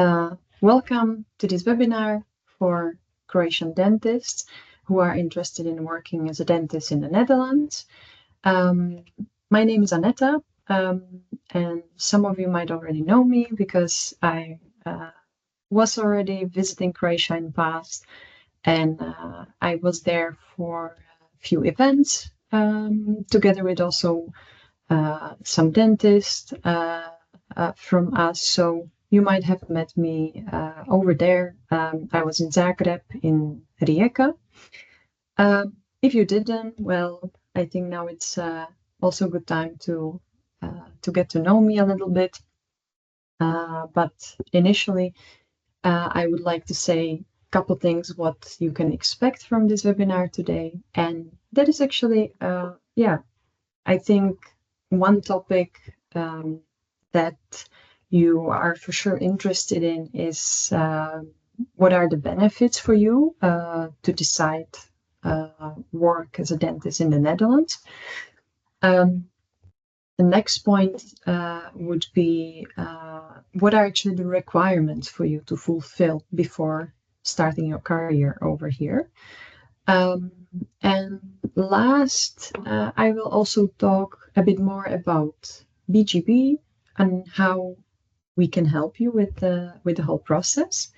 Welcome to this webinar for Croatian dentists who are interested in working as a dentist in the Netherlands. My name is Aneta, and some of you might already know me because I was already visiting Croatia in the past, and I was there for a few events together with also some dentists from us. So you might have met me over there. I was in Zagreb, in Rijeka. If you didn't, well, I think now it's also a good time to get to know me a little bit. But initially, I would like to say a couple things what you can expect from this webinar today. And that is actually, I think one topic that you are for sure interested in is what are the benefits for you to decide work as a dentist in the Netherlands. The next point would be what are actually the requirements for you to fulfill before starting your career over here. And last, I will also talk a bit more about BGB and how we can help you with the whole process.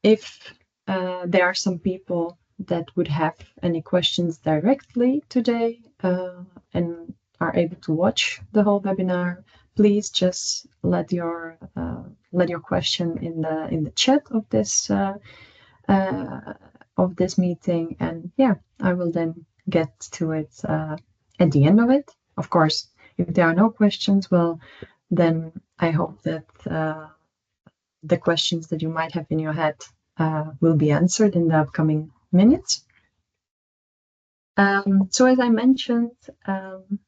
If there are some people that would have any questions directly today and are able to watch the whole webinar, please just let your question in the chat of this meeting, and I will then get to it at the end of it. Of course, if there are no questions, well, then I hope that the questions that you might have in your head will be answered in the upcoming minutes. So as I mentioned, I'm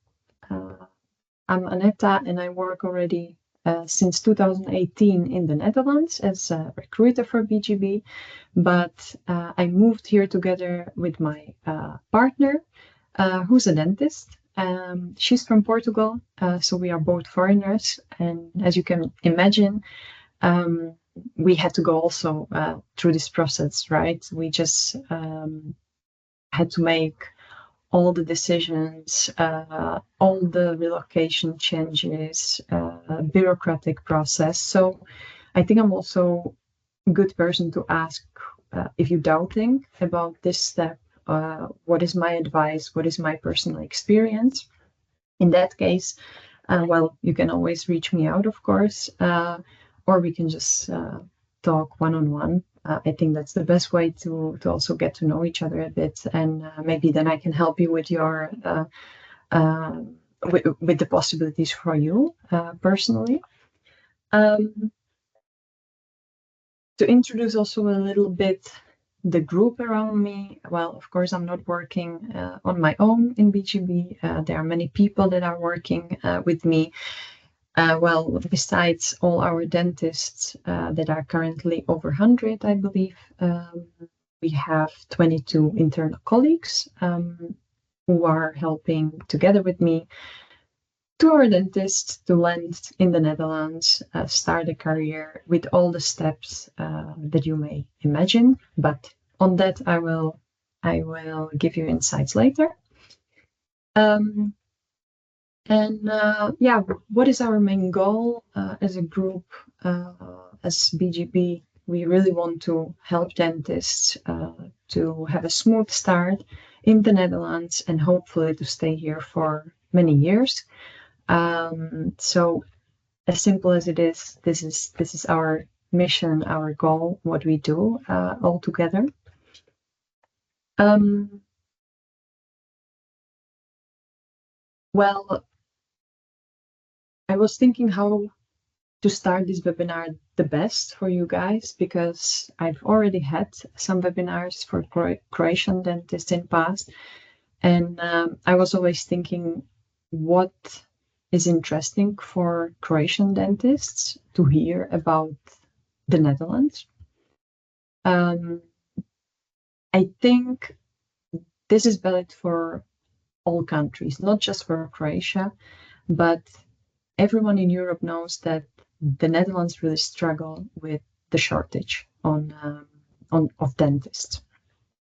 Aneta, and I work already since 2018 in the Netherlands as a recruiter for BGB, but I moved here together with my partner, who's a dentist. She's from Portugal, so we are both foreigners, and as you can imagine, we had to go also through this process, right? We just had to make all the decisions, all the relocation changes, bureaucratic process. So I think I'm also a good person to ask if you're doubting about this step, what is my advice, what is my personal experience. In that case, well, you can always reach me out, of course, or we can just talk one-on-one. I think that's the best way to also get to know each other a bit, and maybe then I can help you with your with the possibilities for you personally. To introduce also a little bit the group around me, well, of course, I'm not working on my own in BGB. There are many people that are working with me. Well, besides all our dentists that are currently over 100, I believe, we have 22 internal colleagues who are helping together with me to our dentists to land in the Netherlands, start a career with all the steps that you may imagine. But on that, I will give you insights later. What is our main goal as a group, as BGB? We really want to help dentists to have a smooth start in the Netherlands and hopefully to stay here for many years. So as simple as it is, this is our mission, our goal, what we do all together. Well, I was thinking how to start this webinar the best for you guys, because I've already had some webinars for Croatian dentists in the past, and I was always thinking what is interesting for Croatian dentists to hear about the Netherlands. I think this is valid for all countries, not just for Croatia, but everyone in Europe knows that the Netherlands really struggle with the shortage of dentists.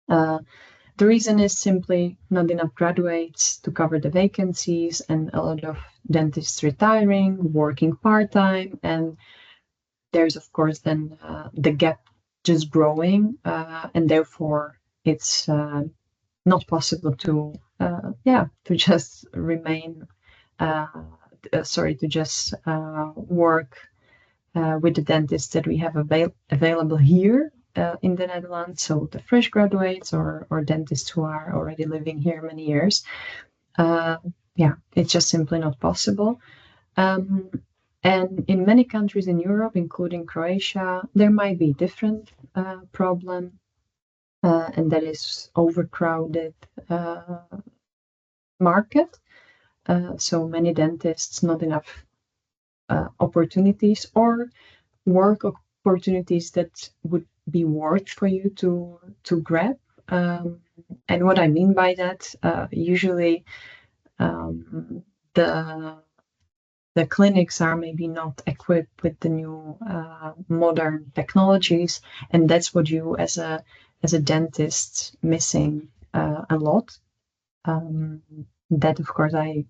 The reason is simply not enough graduates to cover the vacancies, and a lot of dentists retiring, working part-time, and there's of course then the gap just growing, and therefore it's not possible to just remain to just work with the dentists that we have available here in the Netherlands, so the fresh graduates or dentists who are already living here many years. It's just simply not possible. And in many countries in Europe, including Croatia, there might be different problem, and that is overcrowded market. So many dentists, not enough opportunities or work opportunities that would be worth for you to grab. And what I mean by that, usually the clinics are maybe not equipped with the new modern technologies, and that's what you as a dentist missing a lot. That of course I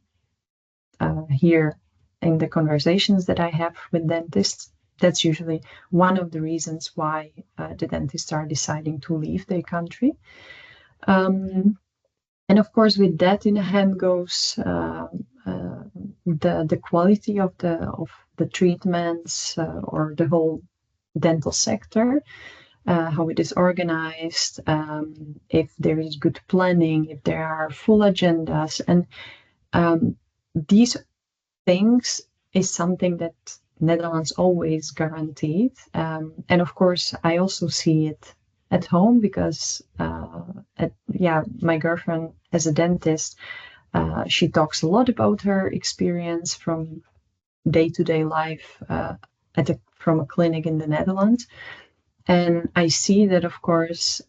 hear in the conversations that I have with dentists. That's usually one of the reasons why the dentists are deciding to leave their country. And of course, with that in hand goes the quality of the treatments or the whole dental sector, how it is organized, if there is good planning, if there are full agendas, and these things is something that Netherlands always guaranteed. And of course, I also see it at home because my girlfriend as a dentist, she talks a lot about her experience from day-to-day life from a clinic in the Netherlands. And I see that, of course,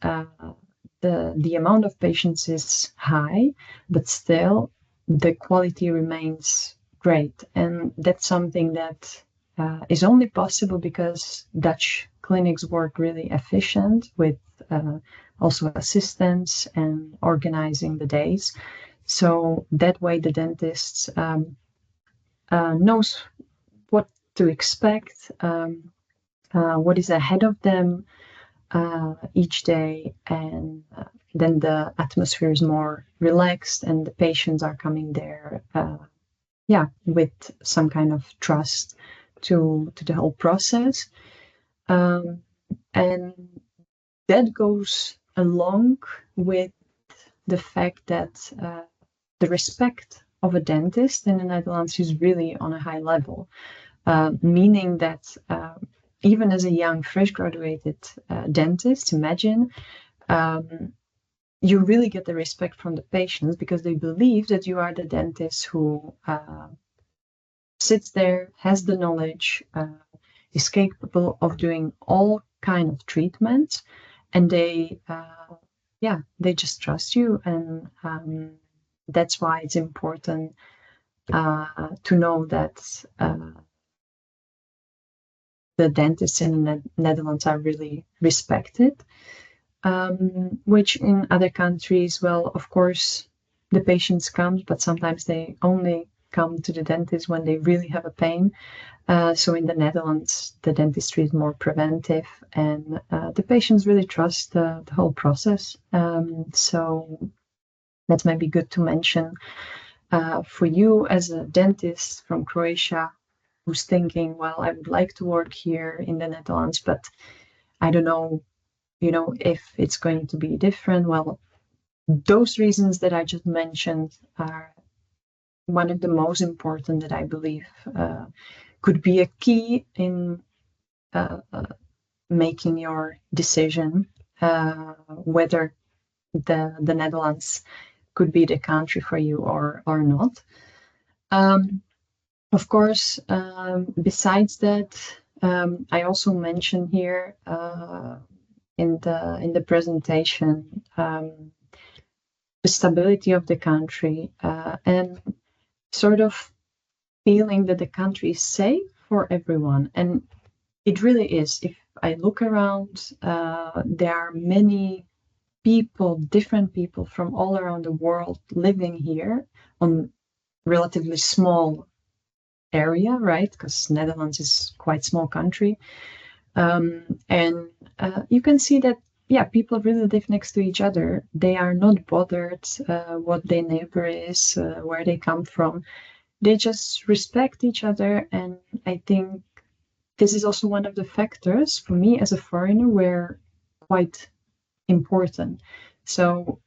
the amount of patients is high, but still the quality remains great. And that's something that is only possible because Dutch clinics work really efficient with also assistants and organizing the days. So that way the dentist knows what to expect, what is ahead of them each day, and then the atmosphere is more relaxed and the patients are coming there with some kind of trust to the whole process. And that goes along with the fact that the respect of a dentist in the Netherlands is really on a high level, meaning that even as a young, fresh graduated dentist, imagine, you really get the respect from the patients because they believe that you are the dentist who sits there, has the knowledge, is capable of doing all kind of treatments, and they just trust you. And that's why it's important to know that the dentists in the Netherlands are really respected, which in other countries, well, of course, the patients come, but sometimes they only come to the dentist when they really have a pain. So in the Netherlands, the dentistry is more preventive, and the patients really trust the whole process. So that's maybe good to mention for you as a dentist from Croatia who's thinking, well, I would like to work here in the Netherlands, but I don't know, if it's going to be different. Well, those reasons that I just mentioned are one of the most important that I believe could be a key in making your decision whether the Netherlands could be the country for you or not. Of course, besides that, I also mentioned here in the presentation the stability of the country and sort of feeling that the country is safe for everyone, and it really is. If I look around, there are many people, different people from all around the world living here on relatively small area, right? Because Netherlands is quite small country. And you can see that, yeah, people really live next to each other. They are not bothered what their neighbor is, where they come from. They just respect each other. And I think this is also one of the factors for me as a foreigner were quite important. So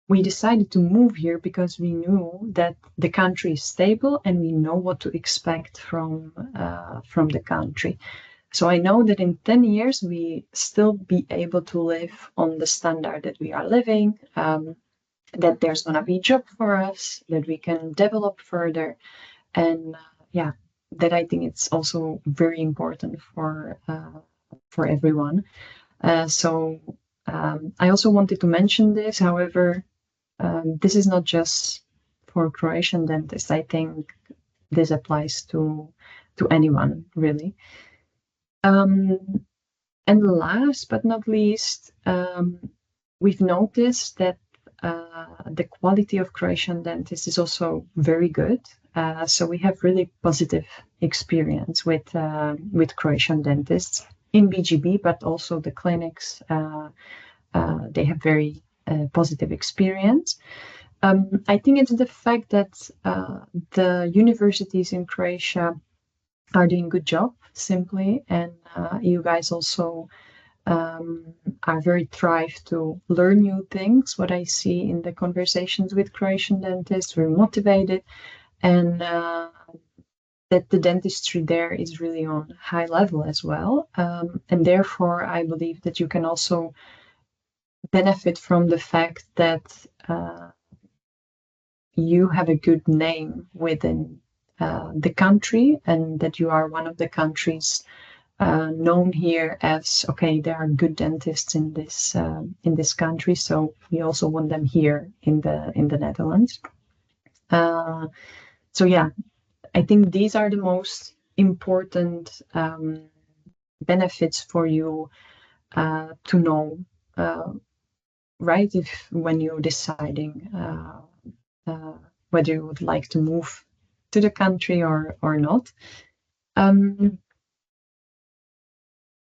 we decided to move here because we knew that the country is stable and we know what to expect from the country. So I know that in 10 years we still be able to live on the standard that we are living, that there's going to be a job for us, that we can develop further. And yeah, that I think it's also very important for everyone. So I also wanted to mention this. However, this is not just for Croatian dentists. I think this applies to anyone, really. And last but not least, we've noticed that the quality of Croatian dentists is also very good. So we have really positive experience with Croatian dentists in BGB, but also the clinics. They have very positive experience. I think it's the fact that the universities in Croatia are doing a good job, simply, and you guys also are very thrive to learn new things. What I see in the conversations with Croatian dentists, very motivated, and that the dentistry there is really on high level as well. And therefore, I believe that you can also benefit from the fact that you have a good name within the country, and that you are one of the countries known here as, okay, there are good dentists in this country, so we also want them here in the Netherlands. So yeah, I think these are the most important benefits for you to know, right? If when you're deciding whether you would like to move to the country or not.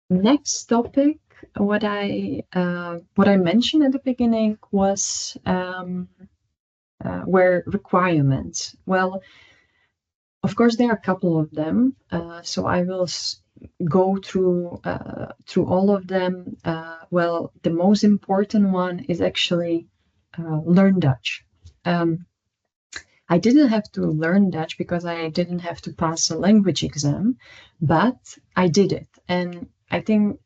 Next topic, what I mentioned at the beginning was were requirements. Well, of course, there are a couple of them, so I will go through all of them. Well, the most important one is actually learn Dutch. I didn't have to learn Dutch because I didn't have to pass a language exam, but I did it, and I think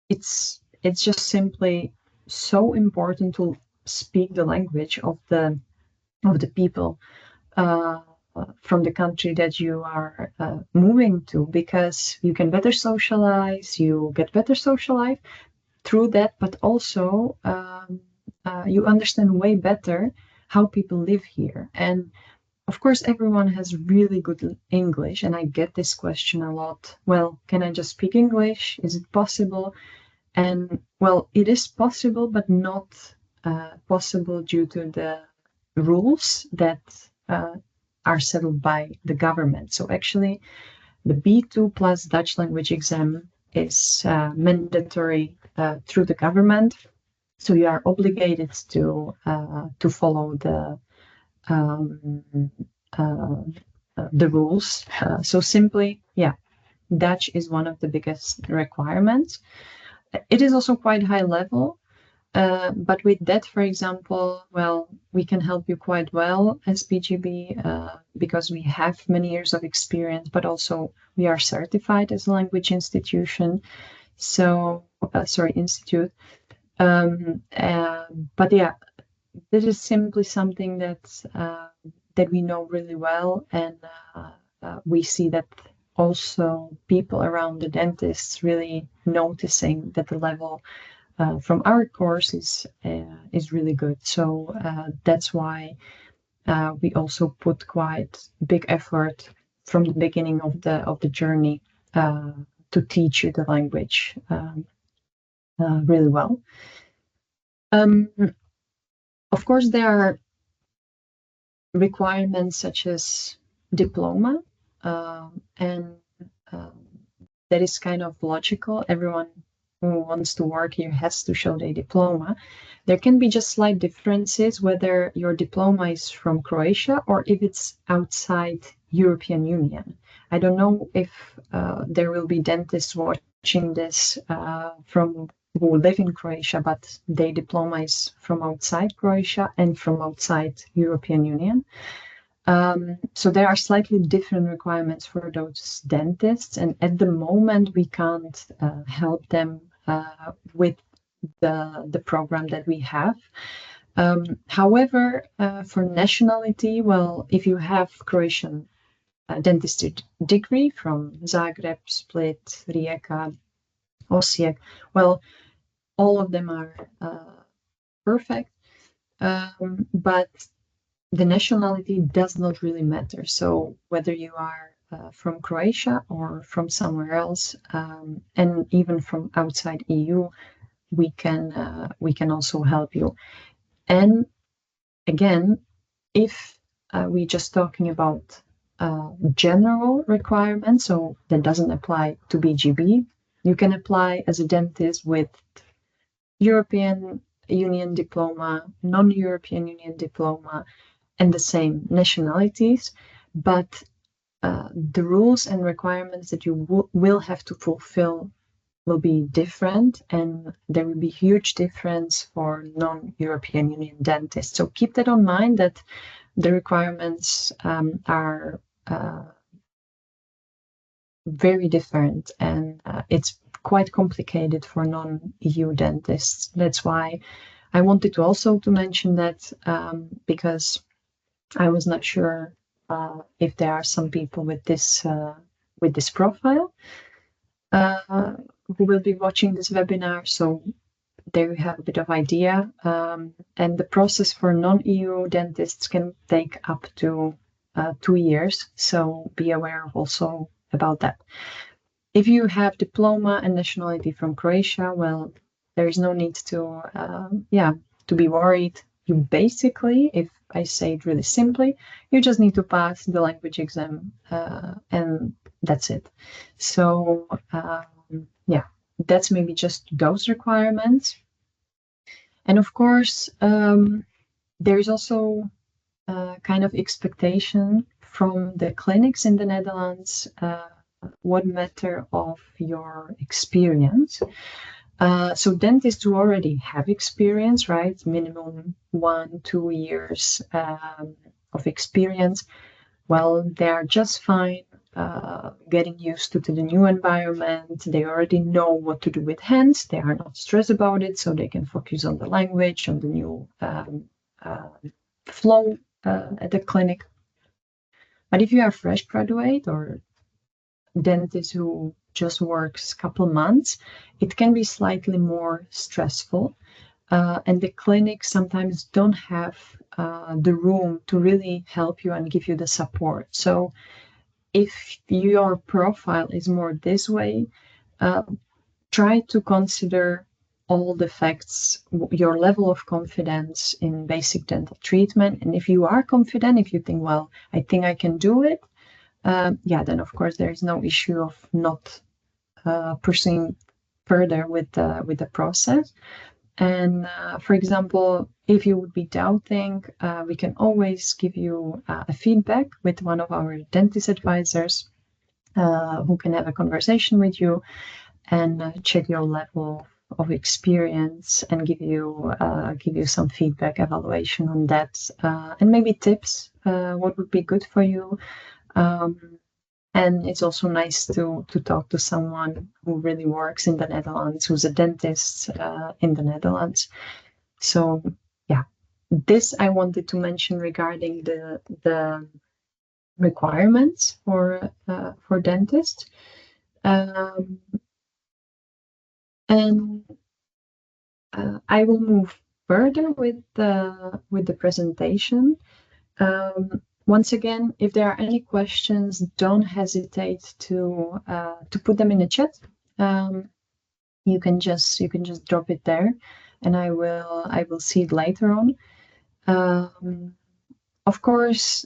it's just simply so important to speak the language of the people from the country that you are moving to, because you can better socialize, you get better social life through that, but also you understand way better how people live here. And of course, everyone has really good English, and I get this question a lot. Well, can I just speak English? Is it possible? And well, it is possible, but not possible due to the rules that are settled by the government. So actually, the B2 plus Dutch language exam is mandatory through the government. So you are obligated to follow the rules. So simply, yeah, Dutch is one of the biggest requirements. It is also quite high level, but with that, for example, well, we can help you quite well as BGB because we have many years of experience, but also we are certified as a language institution. So, institute. But yeah, this is simply something that we know really well, and we see that also people around the dentists really noticing that the level from our course is really good. So that's why we also put quite big effort from the beginning of the journey to teach you the language really well. Of course, there are requirements such as diploma, and that is kind of logical. Everyone who wants to work here has to show their diploma. There can be just slight differences whether your diploma is from Croatia or if it's outside European Union. I don't know if there will be dentists watching this from who live in Croatia, but their diploma is from outside Croatia and from outside European Union. So there are slightly different requirements for those dentists, and at the moment we can't help them with the program that we have. However, for nationality, well, if you have Croatian dentistry degree from Zagreb, Split, Rijeka, Osijek, well, all of them are perfect, but the nationality does not really matter. So whether you are from Croatia or from somewhere else, and even from outside EU, we can also help you. And again, if we're just talking about general requirements, so that doesn't apply to BGB, you can apply as a dentist with European Union diploma, non-European Union diploma, and the same nationalities, but the rules and requirements that you will have to fulfill will be different, and there will be huge difference for non-European Union dentists. So keep that in mind, that the requirements are very different, and it's quite complicated for non-EU dentists. That's why I wanted to also to mention that, because I was not sure if there are some people with this profile who will be watching this webinar. So there you have a bit of idea. And the process for non-EU dentists can take up to 2 years. So be aware also about that. If you have diploma and nationality from Croatia, well, there is no need to be worried. You basically, if I say it really simply, you just need to pass the language exam, and that's it. So that's maybe just those requirements. And of course, there is also kind of expectation from the clinics in the Netherlands what matter of your experience. So dentists who already have experience, right? Minimum 1-2 years of experience. Well, they are just fine getting used to the new environment. They already know what to do with hands. They are not stressed about it, so they can focus on the language, on the new flow at the clinic. But if you are a fresh graduate or dentist who just works a couple months, it can be slightly more stressful. And the clinics sometimes don't have the room to really help you and give you the support. So if your profile is more this way, try to consider all the facts, your level of confidence in basic dental treatment. And if you are confident, if you think, well, I think I can do it, then of course there is no issue of not pursuing further with the process. And for example, if you would be doubting, we can always give you a feedback with one of our dentist advisors who can have a conversation with you and check your level of experience and give you some feedback, evaluation on that, and maybe tips what would be good for you. And it's also nice to talk to someone who really works in the Netherlands, who's a dentist in the Netherlands. So this I wanted to mention regarding the requirements for dentists. And I will move further with the presentation. Once again, if there are any questions, don't hesitate to put them in the chat. You can just drop it there, and I will see it later on. Of course,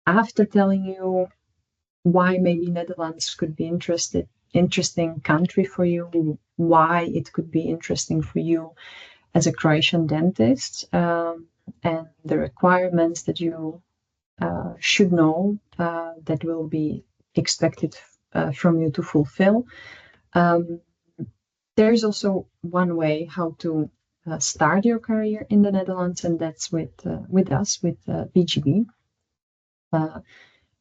after telling you why maybe Netherlands could be interesting country for you, why it could be interesting for you as a Croatian dentist, and the requirements that you should know that will be expected from you to fulfill. There is also one way how to start your career in the Netherlands, and that's with us, with BGB.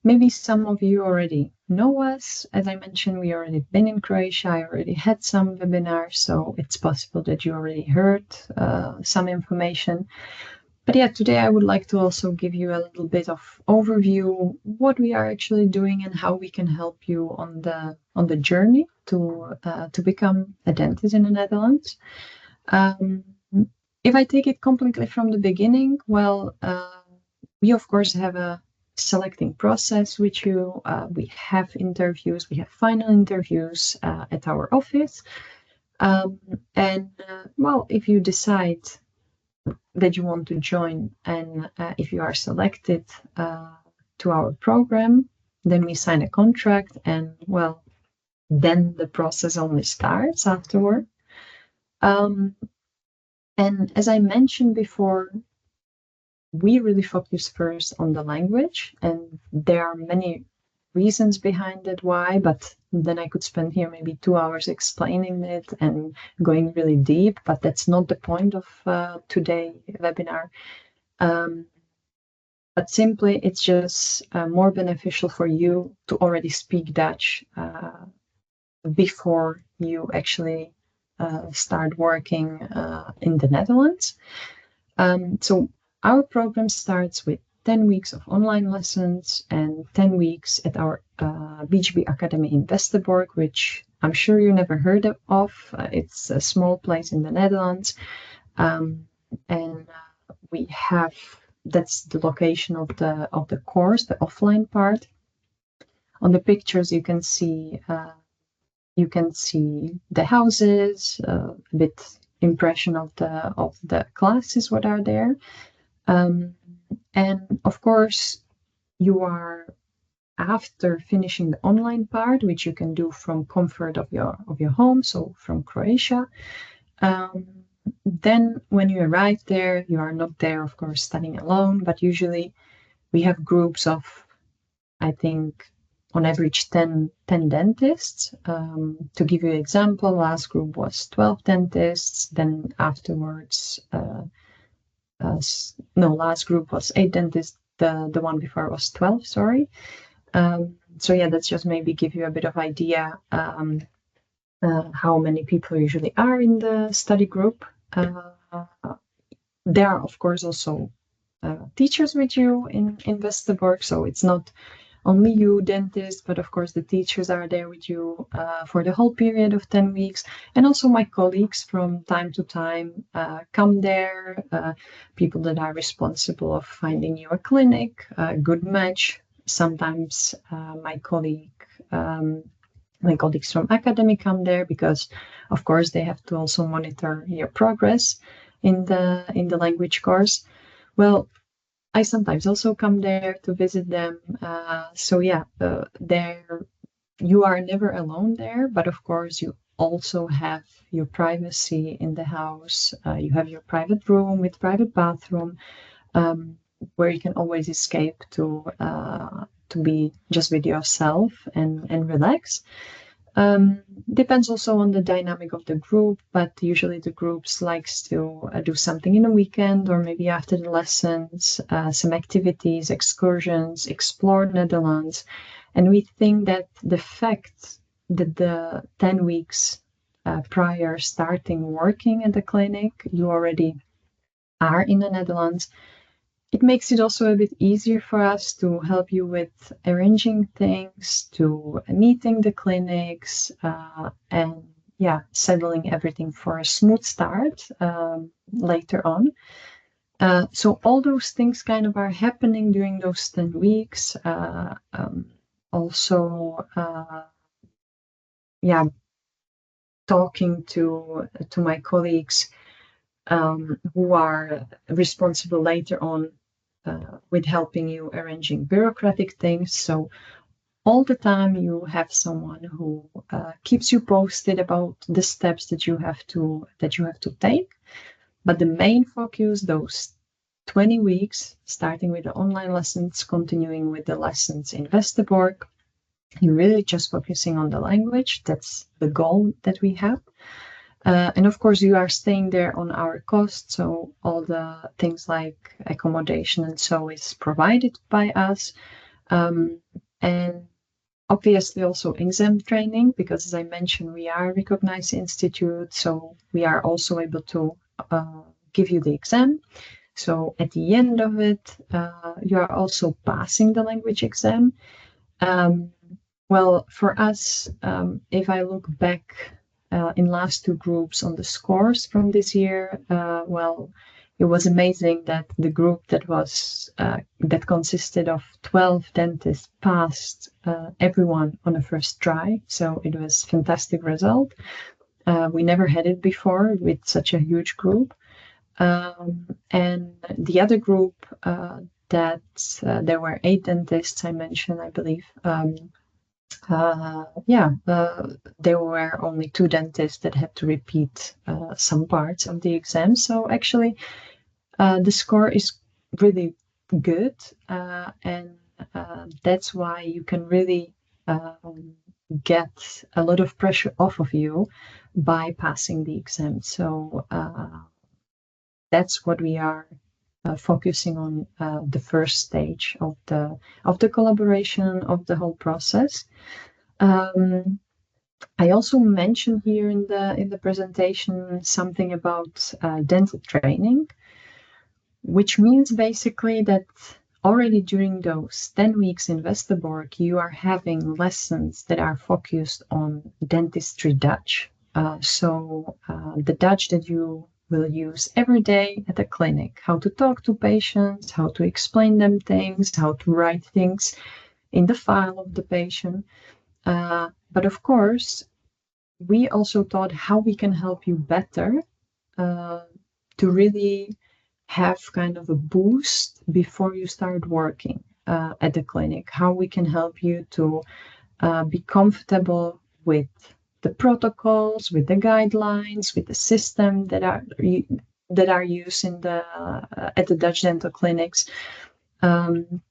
Maybe some of you already know us. As I mentioned, we already been in Croatia. I already had some webinars, so it's possible that you already heard some information. But yeah, today I would like to also give you a little bit of overview what we are actually doing and how we can help you on the journey to become a dentist in the Netherlands. If I take it completely from the beginning, well, we of course have a selecting process with you. We have interviews, we have final interviews at our office. Well, if you decide that you want to join and if you are selected to our program, then we sign a contract, and well, then the process only starts afterward. And as I mentioned before, we really focus first on the language, and there are many reasons behind it why, but then I could spend here maybe 2 hours explaining it and going really deep, but that's not the point of today's webinar. But simply it's just more beneficial for you to already speak Dutch before you actually start working in the Netherlands. So our program starts with 10 weeks of online lessons and 10 weeks at our BGB Academy in Westerbork, which I'm sure you never heard of. It's a small place in the Netherlands. And we have, that's the location of the course, the offline part. On the pictures you can see the houses, a bit impression of the classes what are there. And of course, you are, after finishing the online part, which you can do from comfort of your home, so from Croatia, then when you arrive there, you are not there, of course, studying alone, but usually we have groups of, I think, on average 10 dentists. To give you an example, last group was 12 dentists, then afterwards, last group was 8 dentists, the one before was 12, sorry. So yeah, that's just maybe give you a bit of idea how many people usually are in the study group. There are, of course, also teachers with you in Westerbork, so it's not only you, dentist, but of course the teachers are there with you for the whole period of 10 weeks. And also my colleagues from time to time come there, people that are responsible of finding you a clinic, a good match. Sometimes my colleagues from academy come there because, of course, they have to also monitor your progress in the language course. Well, I sometimes also come there to visit them. So yeah, there you are never alone there, but of course you also have your privacy in the house. You have your private room with private bathroom, where you can always escape to be just with yourself and relax. Depends also on the dynamic of the group, but usually the groups likes to do something in the weekend or maybe after the lessons, some activities, excursions, explore Netherlands. And we think that the fact that the 10 weeks prior starting working at the clinic, you already are in the Netherlands, it makes it also a bit easier for us to help you with arranging things, to meeting the clinics, and yeah, settling everything for a smooth start later on. So all those things kind of are happening during those 10 weeks. Also, yeah, talking to my colleagues who are responsible later on with helping you arranging bureaucratic things. So all the time you have someone who keeps you posted about the steps that you have to take. But the main focus, those 20 weeks, starting with the online lessons, continuing with the lessons in Westerbork, you're really just focusing on the language. That's the goal that we have. And of course, you are staying there on our cost. So all the things like accommodation and so is provided by us. And obviously also exam training, because as I mentioned, we are a recognized institute. So we are also able to give you the exam. So at the end of it, you are also passing the language exam. Well, for us, if I look back in last two groups on the scores from this year, well, it was amazing that the group that was that consisted of 12 dentists passed everyone on the first try. So it was a fantastic result. We never had it before with such a huge group. And the other group that there were 8 dentists I mentioned, I believe. There were only 2 dentists that had to repeat some parts of the exam. So actually, the score is really good, and that's why you can really get a lot of pressure off of you by passing the exam. So that's what we are focusing on, the first stage of the collaboration of the whole process. I also mentioned here in the presentation something about dental training, which means basically that already during those 10 weeks in Westerbork, you are having lessons that are focused on dentistry Dutch. So the Dutch that you will use every day at the clinic, how to talk to patients, how to explain them things, how to write things in the file of the patient. But of course, we also thought how we can help you better to really have kind of a boost before you start working at the clinic, how we can help you to be comfortable with the protocols, with the guidelines, with the system that are used in at the Dutch dental clinics. And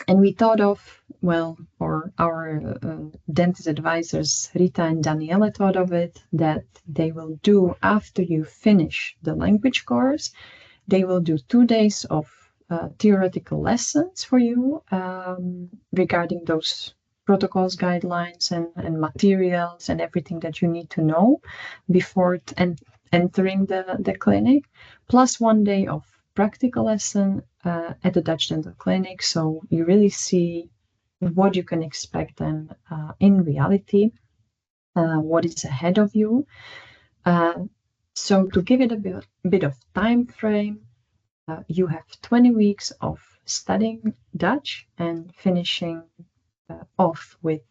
we thought of, or our dentist advisors, Rita and Daniela, thought of it that they will do after you finish the language course, they will do 2 days of theoretical lessons for you regarding those protocols, guidelines, and materials and everything that you need to know before entering the clinic, plus 1 day of practical lesson at the Dutch dental clinic. So you really see what you can expect then in reality, what is ahead of you. So to give it a bit of time frame, you have 20 weeks of studying Dutch and finishing off with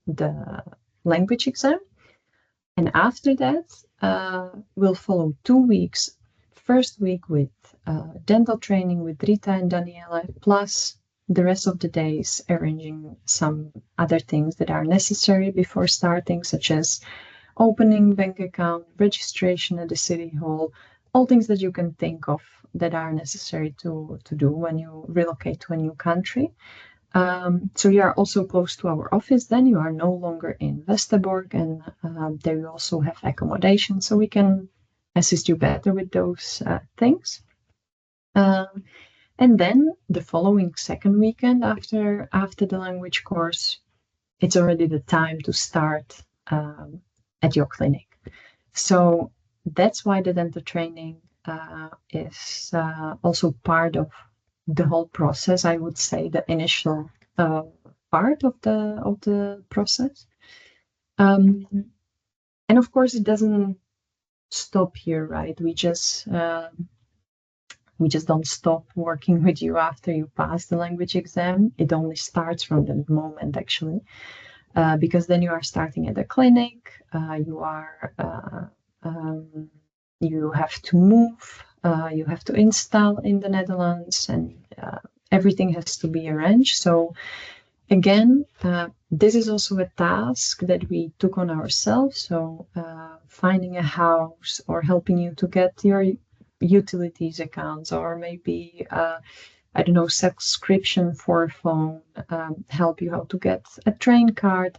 the language exam. And after that, we'll follow 2 weeks. First week with dental training with Rita and Daniela, plus the rest of the days arranging some other things that are necessary before starting, such as opening bank account, registration at the city hall, all things that you can think of that are necessary to do when you relocate to a new country. So you are also close to our office. Then you are no longer in Westerbork, and there you also have accommodation, so we can assist you better with those things. And then the following second weekend after the language course, it's already the time to start at your clinic. So that's why the dental training is also part of the whole process. I would say the initial part of the process. And of course, it doesn't stop here, right? We just We just don't stop working with you after you pass the language exam. It only starts from the moment, actually, because then you are starting at the clinic. You have to move. You have to install in the Netherlands, and everything has to be arranged. So again, this is also a task that we took on ourselves. So finding a house or helping you to get your utilities accounts, or maybe I don't know, subscription for a phone, help you how to get a train card.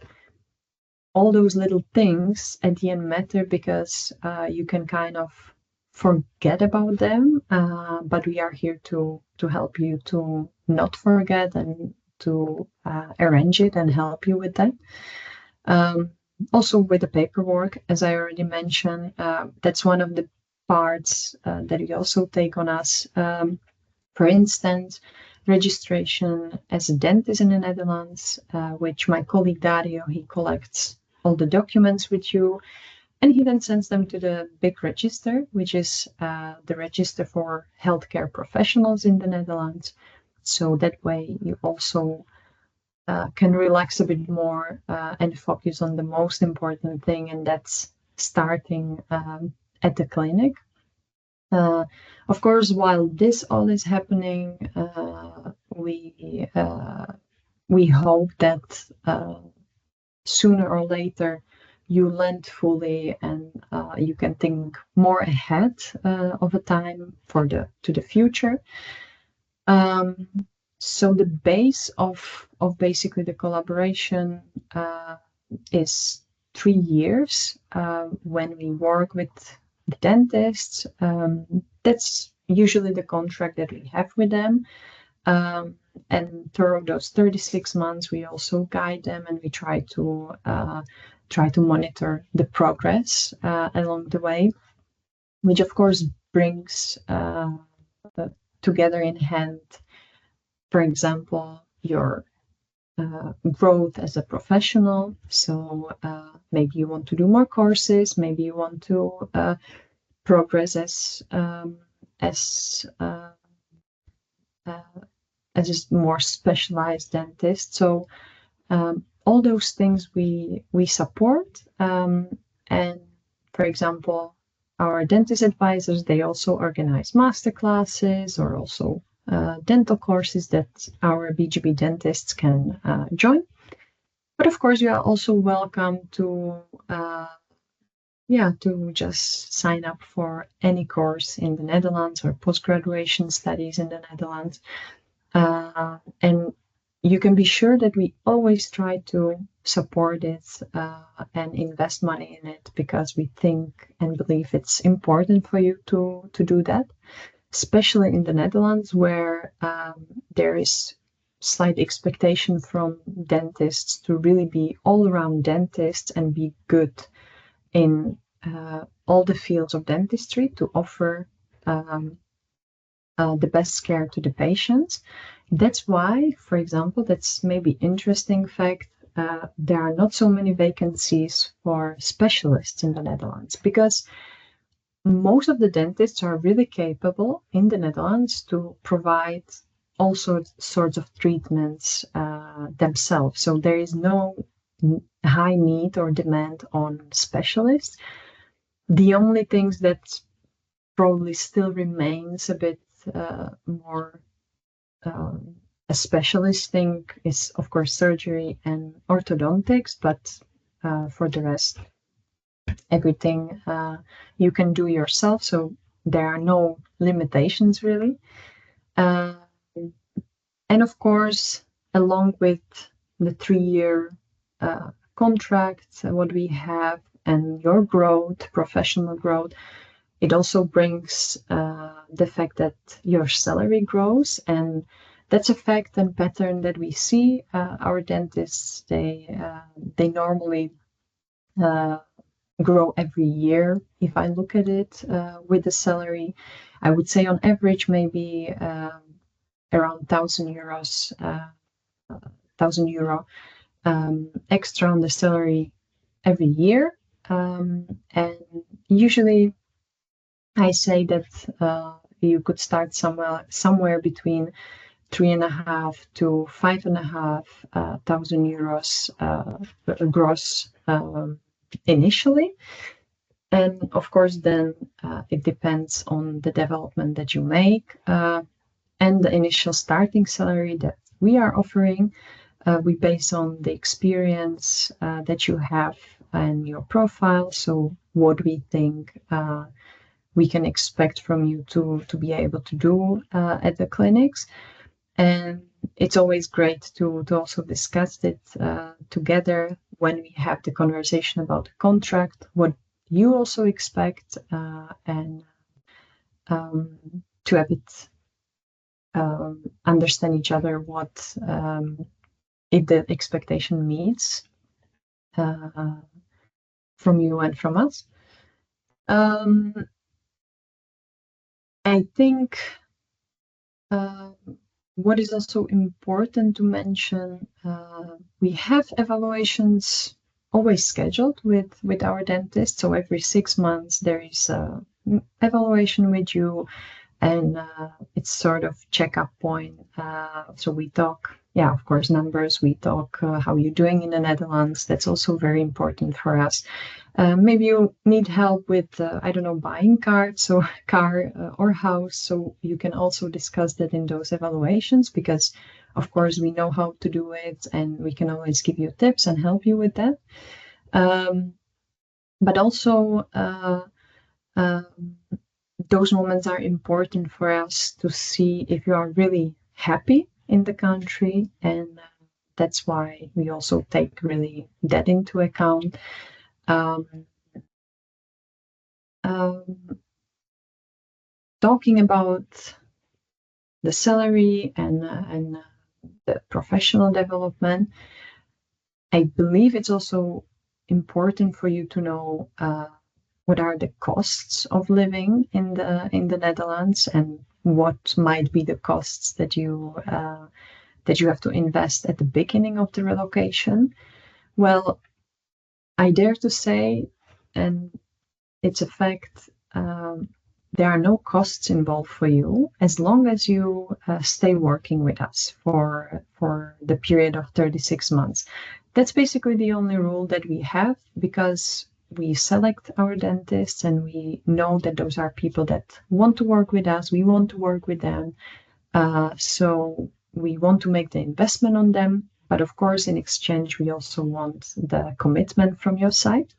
All those little things at the end matter, because you can kind of forget about them, but we are here to help you to not forget and to arrange it and help you with that. Also with the paperwork, as I already mentioned, that's one of the parts that we also take on us. For instance, registration as a dentist in the Netherlands, which my colleague Dario, he collects all the documents with you, and he then sends them to the big register, which is the register for healthcare professionals in the Netherlands. So that way you also can relax a bit more and focus on the most important thing, and that's starting at the clinic. Of course, while this all is happening, we hope that sooner or later you land fully, and you can think more ahead of a time to the future. So the base of basically the collaboration is 3 years when we work with the dentists. That's usually the contract that we have with them. And through those 36 months, we also guide them, and we try to monitor the progress along the way, which of course brings together in hand, for example, your growth as a professional. So maybe you want to do more courses, maybe you want to progress as a more specialized dentist. So all those things we support. And for example, our dentist advisors, they also organize master classes or also dental courses that our BGB dentists can join. But of course, you are also welcome to just sign up for any course in the Netherlands or post-graduation studies in the Netherlands. And you can be sure that we always try to support it and invest money in it, because we think and believe it's important for you to do that, especially in the Netherlands, where there is slight expectation from dentists to really be all-around dentists and be good in all the fields of dentistry to offer the best care to the patients. That's why, for example, that's maybe interesting fact, there are not so many vacancies for specialists in the Netherlands, because most of the dentists are really capable in the Netherlands to provide all sorts of treatments themselves. So there is no high need or demand on specialists. The only things that probably still remains a bit more a specialist thing is, of course, surgery and orthodontics, but for the rest, everything you can do yourself, so there are no limitations really. And of course, along with the 3-year contract, what we have, and your growth, professional growth, it also brings the fact that your salary grows, and that's a fact and pattern that we see. Our dentists, they normally grow every year. If I look at it with the salary, I would say on average maybe around €1,000 extra on the salary every year. And usually I say that you could start somewhere between 3.5 to 5.5 thousand euros gross initially. And of course, then it depends on the development that you make and the initial starting salary that we are offering. We base on the experience that you have and your profile. So what we think we can expect from you to be able to do at the clinics. And it's always great to also discuss it together when we have the conversation about the contract, what you also expect, and to have it understand each other what if the expectation meets from you and from us. I think what is also important to mention, we have evaluations always scheduled with our dentist. So every 6 months there is an evaluation with you, and it's sort of checkup point. So we talk, of course, numbers. We talk how you're doing in the Netherlands. That's also very important for us. Maybe you need help with, I don't know, buying cards or car or house. So you can also discuss that in those evaluations, because of course we know how to do it and we can always give you tips and help you with that. But also those moments are important for us to see if you are really happy in the country. And that's why we also take really that into account. Talking about the salary and the professional development, I believe it's also important for you to know what are the costs of living in the Netherlands, and what might be the costs that you have to invest at the beginning of the relocation. Well, I dare to say, and it's a fact, there are no costs involved for you as long as you stay working with us for the period of 36 months. That's basically the only rule that we have, because we select our dentists and we know that those are people that want to work with us. We want to work with them. So we want to make the investment on them. But of course, in exchange, we also want the commitment from your side.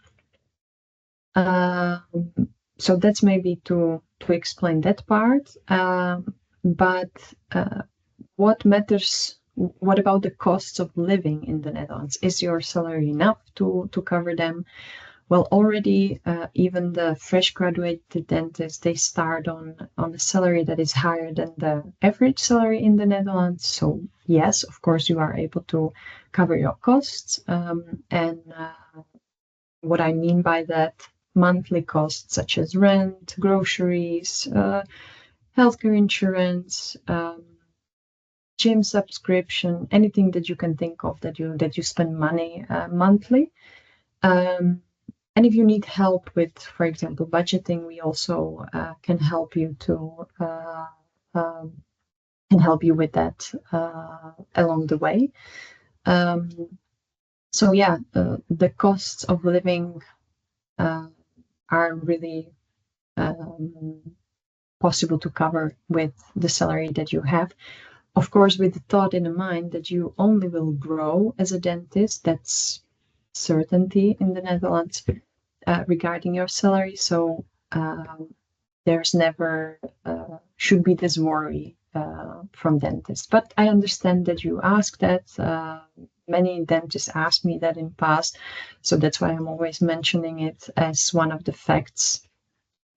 So that's maybe to explain that part. But what matters? What about the costs of living in the Netherlands? Is your salary enough to cover them? Well, already even the fresh graduated dentists, they start on a salary that is higher than the average salary in the Netherlands. So yes, of course, you are able to cover your costs. And what I mean by that, monthly costs such as rent, groceries, healthcare insurance, gym subscription, anything that you can think of that you spend money monthly. And if you need help with, for example, budgeting, we also can help you with that along the way. So yeah, the costs of living are really possible to cover with the salary that you have. Of course, with the thought in mind that you only will grow as a dentist. That's certainty in the Netherlands regarding your salary. So there's never should be this worry from dentists. But I understand that you ask that. Many dentists asked me that in past. So that's why I'm always mentioning it as one of the facts,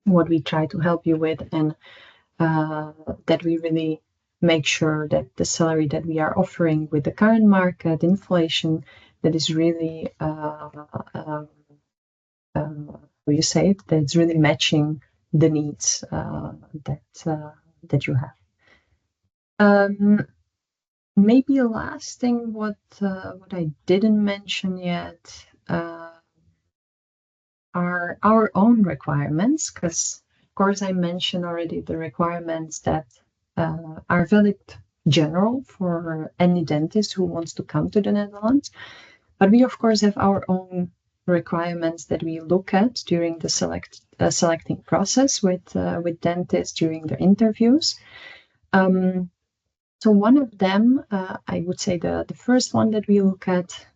what we try to help you with, and that we really make sure that the salary that we are offering with the current market inflation, that is really how you say it, that it's really matching the needs that you have. Maybe a last thing, what I didn't mention yet are our own requirements, because course, I mentioned already the requirements that are valid general for any dentist who wants to come to the Netherlands. But we, of course, have our own requirements that we look at during the selecting process with dentists during their interviews. So one of them, I would say the first one that we look at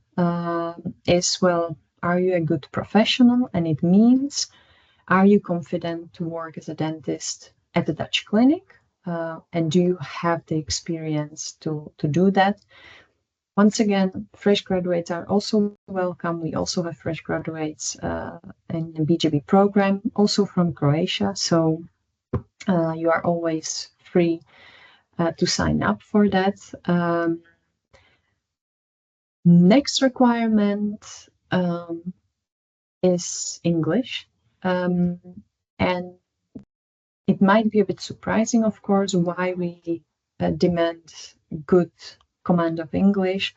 is, well, are you a good professional? And it means, are you confident to work as a dentist at the Dutch clinic? And do you have the experience to do that? Once again, fresh graduates are also welcome. We also have fresh graduates in the BGB program, also from Croatia. So you are always free to sign up for that. Next requirement is English. And it might be a bit surprising, of course, why we demand good command of English.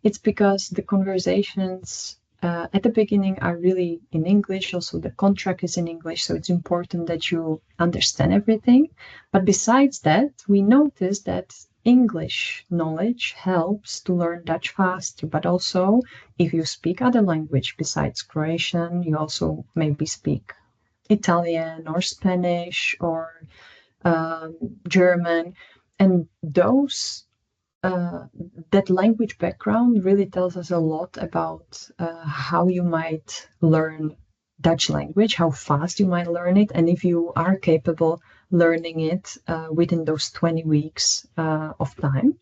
It's because the conversations at the beginning are really in English. Also, the contract is in English, so it's important that you understand everything. But besides that, we notice that English knowledge helps to learn Dutch faster. But also, if you speak other language besides Croatian, you also maybe speak Italian or Spanish or German, and those that language background really tells us a lot about how you might learn Dutch language, how fast you might learn it, and if you are capable learning it within those 20 weeks of time.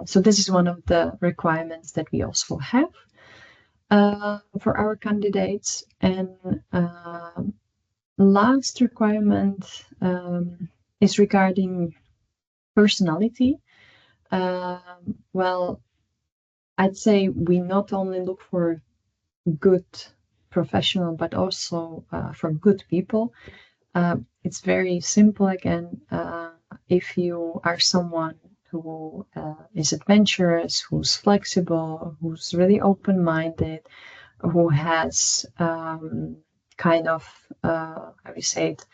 So this is one of the requirements that we also have for our candidates. And last requirement is regarding personality. Well, I'd say we not only look for good professional, but also for good people. It's very simple again. If you are someone who is adventurous, who's flexible, who's really open-minded, who has kind of, how we say it,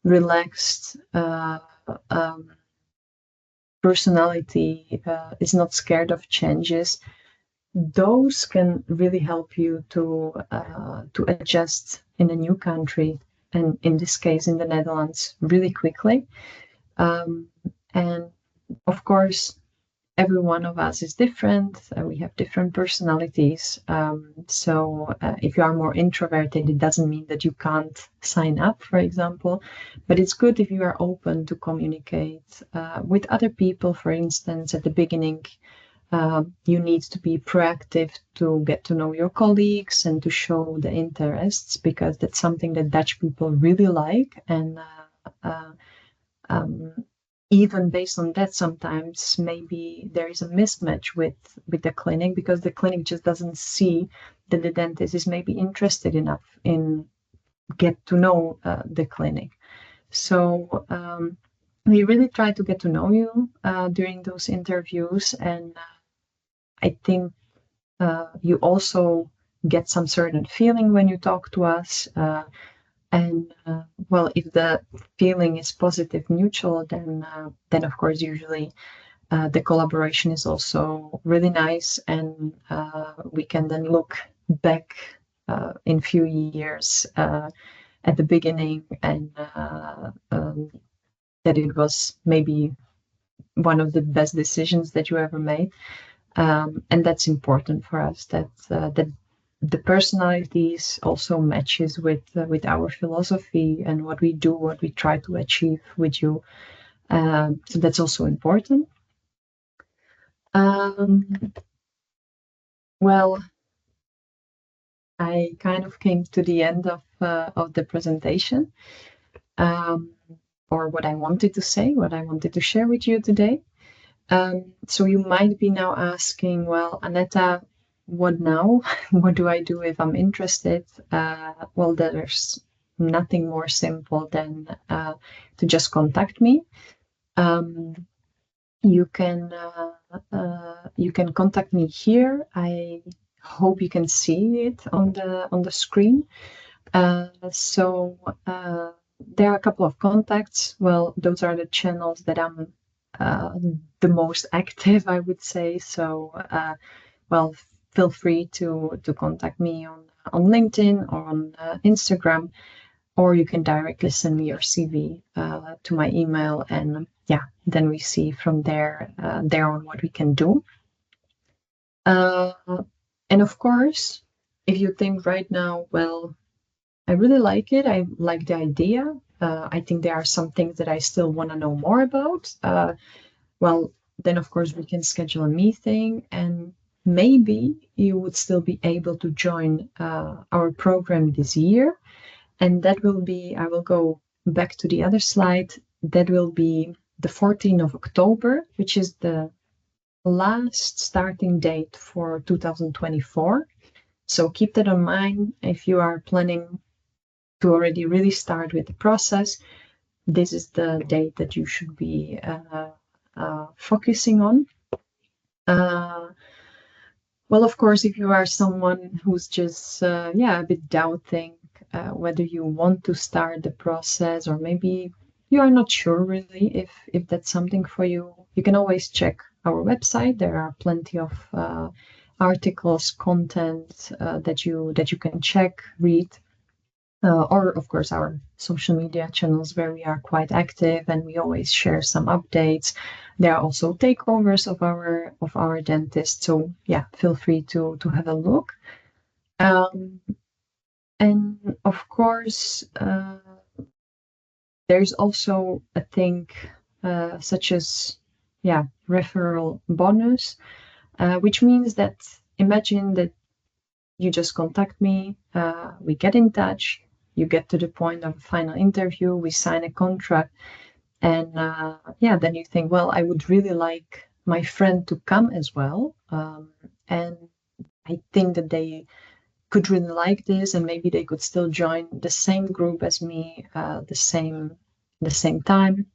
relaxed personality, is not scared of changes, those can really help you to adjust in a new country, and in this case in the Netherlands, really quickly. And of course, every one of us is different. We have different personalities. So if you are more introverted, it doesn't mean that you can't sign up, for example. But it's good if you are open to communicate with other people. For instance, at the beginning, you need to be proactive to get to know your colleagues and to show the interests, because that's something that Dutch people really like. And even based on that, sometimes maybe there is a mismatch with the clinic, because the clinic just doesn't see that the dentist is maybe interested enough in get to know the clinic. So we really try to get to know you during those interviews, and I think you also get some certain feeling when you talk to us. And well, if the feeling is positive, mutual, then of course usually the collaboration is also really nice, and we can then look back in few years at the beginning, and that it was maybe one of the best decisions that you ever made. And that's important for us, that the personalities also matches with our philosophy and what we do, what we try to achieve with you. So that's also important. Well, I kind of came to the end of the presentation, or what I wanted to say, what I wanted to share with you today. So you might be now asking, well, Aneta, what now? What do I do if I'm interested? Well, there's nothing more simple than to just contact me. You can contact me here. I hope you can see it on the screen. So there are a couple of contacts. Well, those are the channels that I'm the most active, I would say. So, well, feel free to contact me on LinkedIn or on Instagram, or you can directly send me your CV to my email, and yeah, then we see from there on what we can do. And of course, if you think right now, well, I really like it. I like the idea. I think there are some things that I still want to know more about. Well, then of course we can schedule a meeting, and maybe you would still be able to join our program this year. And that will be, I will go back to the other slide. That will be the 14th of October, which is the last starting date for 2024. So keep that in mind if you are planning to already really start with the process. This is the date that you should be focusing on. Well, of course, if you are someone who's just a bit doubting whether you want to start the process, or maybe you are not sure really if that's something for you, you can always check our website. There are plenty of articles, content that you can check, read. Or of course our social media channels where we are quite active and we always share some updates. There are also takeovers of our dentists, so yeah, feel free to have a look. And of course, there's also a thing such as referral bonus, which means that imagine that you just contact me, we get in touch, you get to the point of a final interview, we sign a contract, and then you think, well, I would really like my friend to come as well, and I think that they could really like this, and maybe they could still join the same group as me, the same time.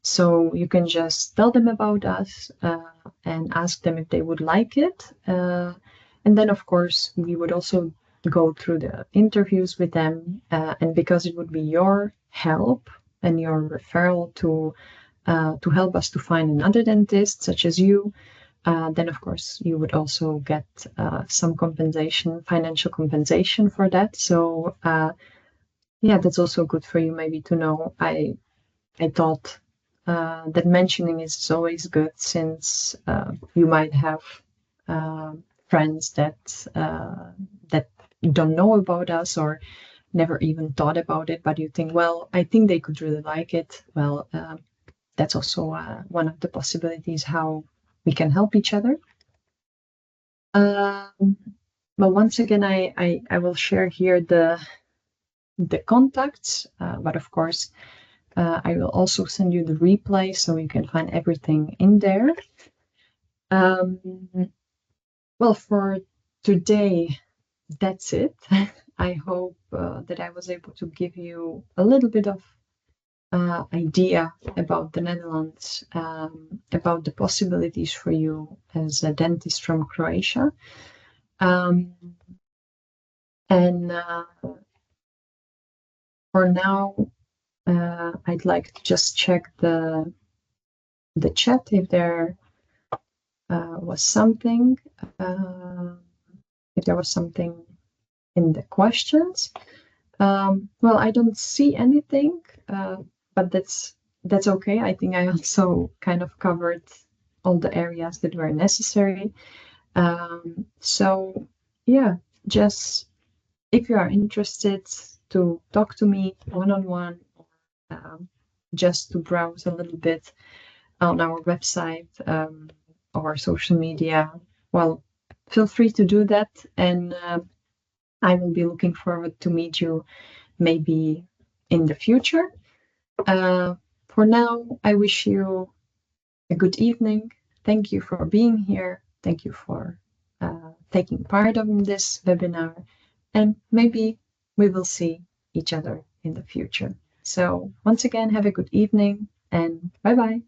So you can just tell them about us and ask them if they would like it. And then, of course, we would also go through the interviews with them. And because it would be your help and your referral to help us to find another dentist such as you, then, of course, you would also get some compensation, financial compensation for that. So, that's also good for you maybe to know. I thought that mentioning is always good, since you might have friends that don't know about us or never even thought about it, but you think, well, I think they could really like it. Well, that's also one of the possibilities how we can help each other. But once again, I will share here the contacts, but of course, I will also send you the replay so you can find everything in there. Well, for today, that's it. I hope that I was able to give you a little bit of idea about the Netherlands, about the possibilities for you as a dentist from Croatia. And for now, I'd like to just check the chat if there was something. If there was something in the questions. Well, I don't see anything, but that's okay. I think I also kind of covered all the areas that were necessary. So yeah, just if you are interested to talk to me one-on-one, just to browse a little bit on our website or social media, well, feel free to do that, and I will be looking forward to meet you maybe in the future. For now, I wish you a good evening. Thank you for being here. Thank you for taking part in this webinar, and maybe we will see each other in the future. So once again, have a good evening, and bye-bye.